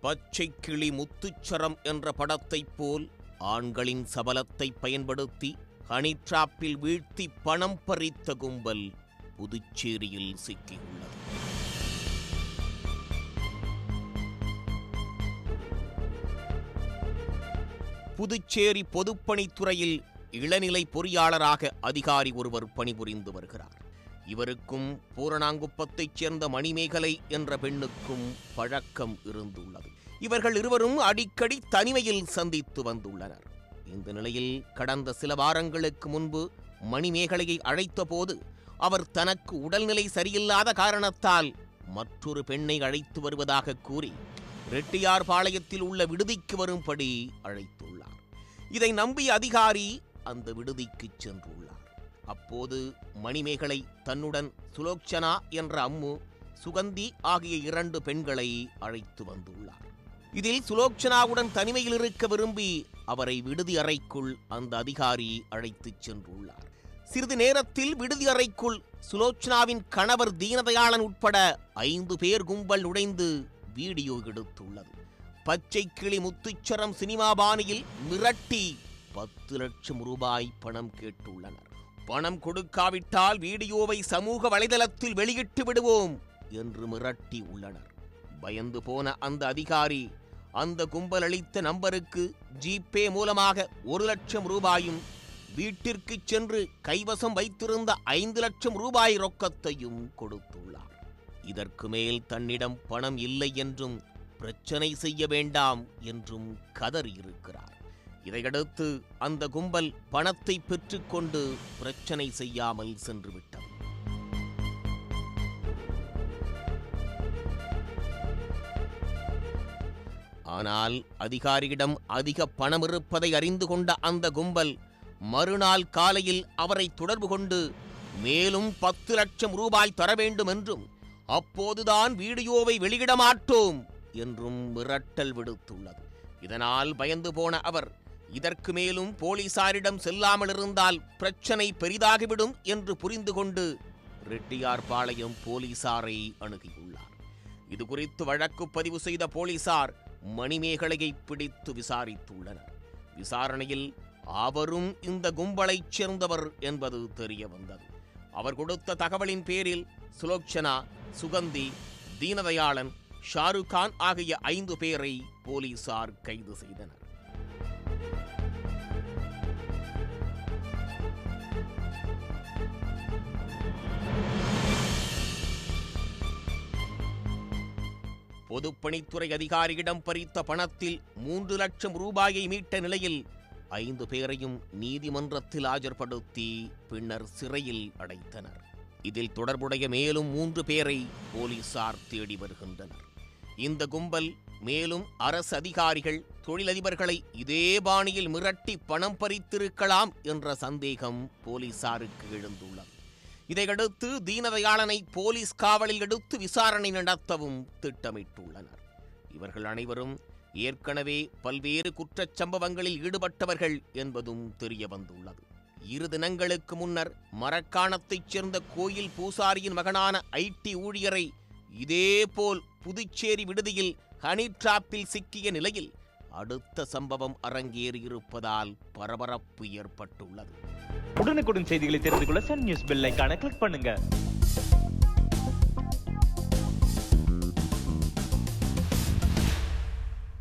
பச்சை கிளி முத்துச்சரம் என்ற படத்தைப் போல் ஆண்களின் சபலத்தை பயன்படுத்தி ஹனி டிராப்பில் வீழ்த்தி பணம் பறித்த கும்பல் புதுச்சேரியில் சிக்கியுள்ளது. புதுச்சேரி பொதுப்பணித்துறையில் இளநிலை பொறியாளராக அதிகாரி ஒருவர் பணிபுரிந்து வருகிறார். இவருக்கும் பூரணாங்குப்பத்தைச் சேர்ந்த மணிமேகலை என்ற பெண்ணுக்கும் பழக்கம் இருந்துள்ளது. இவர்கள் இருவரும் அடிக்கடி தனிமையில் சந்தித்து வந்துள்ளனர். இந்த நிலையில் கடந்த சில வாரங்களுக்கு முன்பு மணிமேகலையை அழைத்த போது அவர் தனக்கு உடல்நிலை சரியில்லாத காரணத்தால் மற்றொரு பெண்ணை அழைத்து வருவதாக கூறி ரெட்டியார்பாளையத்தில் உள்ள விடுதிக்கு வரும்படி அழைத்துள்ளார். இதை நம்பிய அதிகாரி அந்த விடுதிக்கு சென்றுள்ளார். அப்போது மணிமேகலை தன்னுடன் சுலோச்சனா என்ற அம்மு, சுகந்தி ஆகிய 2 பெண்களை அழைத்து வந்துள்ளார். இதில் சுலோச்சனாவுடன் தனிமையில் இருக்க விரும்பி அவரை விடுதி அறைக்குள் அந்த அதிகாரி அழைத்துச் சென்றுள்ளார். சிறிது நேரத்தில் விடுதி அறைக்குள் சுலோச்சனாவின் கணவர் தீனதயாளன் உட்பட 5 பேர் கும்பல் நுழைந்து வீடியோ எடுத்துள்ளது. பச்சை கிளி முத்துச்சரம் சினிமா பாணியில் மிரட்டி 10 லட்சம் ரூபாய் பணம் கேட்டுள்ளனர். பணம் கொடுக்காவிட்டால் வீடியோவை சமூக வலைதளத்தில் வெளியிட்டு விடுவோம் என்று மிரட்டி உள்ளனர். பயந்து போன அந்த அதிகாரி அந்த கும்பல் அளித்த நம்பருக்கு ஜிபே மூலமாக 1 லட்சம் ரூபாயும் வீட்டிற்கு சென்று கைவசம் வைத்திருந்த 5 லட்சம் ரூபாய் ரொக்கத்தையும் கொடுத்துள்ளார். இதற்கு மேல் தன்னிடம் பணம் இல்லை என்றும் பிரச்சனை செய்ய வேண்டாம் என்றும் கதறியிருக்கிறார். இதையடுத்து அந்த கும்பல் பணத்தை பெற்றுக்கொண்டு பிரச்சனை செய்யாமல் சென்றுவிட்டது. ஆனால் அதிகாரியிடம் அதிக பணம் இருப்பதை அறிந்து கொண்ட அந்த கும்பல் மறுநாள் காலையில் அவரை தொடர்பு கொண்டு மேலும் 10 லட்சம் ரூபாய் தர வேண்டும் என்றும் அப்போதுதான் வீடியோவை வெளியிட மாட்டோம் என்றும் மிரட்டல் விடுத்துள்ளது. இதனால் பயந்து போன அவர் இதற்கு மேலும் போலீசாரிடம் செல்லாமல் இருந்தால் பிரச்சனை பெரிதாகிவிடும் என்று புரிந்து கொண்டு ரெட்டியார்பாளையம் போலீசாரை அணுகியுள்ளார். இதுகுறித்து வழக்கு பதிவு செய்த போலீசார் மணிமேகலையை பிடித்து விசாரித்துள்ளனர். விசாரணையில் அவரும் இந்த கும்பலைச் சேர்ந்தவர் என்பது தெரிய வந்தது. அவர் கொடுத்த தகவலின் பேரில் சுலோச்சனா, சுகந்தி, தீனதயாளன், ஷாருக் கான் ஆகிய 5 பேரை போலீசார் கைது செய்தனர். பொதுப்பணித்துறை அதிகாரியிடம் பறித்த பணத்தில் 3 லட்சம் ரூபாயை மீட்ட நிலையில் 5 பேரையும் நீதிமன்றத்தில் ஆஜர்படுத்தி பின்னர் சிறையில் அடைத்தனர். இதில் தொடர்புடைய மேலும் 3 பேரை போலீசார் தேடி வருகின்றனர். இந்த கும்பல் மேலும் அரசு அதிகாரிகள், தொழிலதிபர்களை இதே பாணியில் மிரட்டி பணம் பறித்திருக்கலாம் என்ற சந்தேகம் போலீசாருக்கு எழுந்துள்ளது. இதையடுத்து தீனதயாளனை போலீஸ் காவலில் எடுத்து விசாரணை நடத்தவும் திட்டமிட்டுள்ளனர். இவர்கள் அனைவரும் ஏற்கனவே பல்வேறு குற்றச் சம்பவங்களில் ஈடுபட்டவர்கள் என்பதும் தெரிய வந்துள்ளது. 2 தினங்களுக்கு முன்னர் மரக்காணத்தைச் சேர்ந்த கோயில் பூசாரியின் மகனான IT ஊழியரை இதேபோல் புதுச்சேரி விடுதியில் ஹனி டிராப்பில் சிக்கிய நிலையில் அடுத்த சம்பவம் அரங்கேறியிருப்பதால் பரபரப்பு ஏற்பட்டுள்ளது. உடனுக்குடன் செய்திகளை தெரிந்து கொள்ள சன் நியூஸ் பெல் ஐகானை கிளிக் பண்ணுங்க.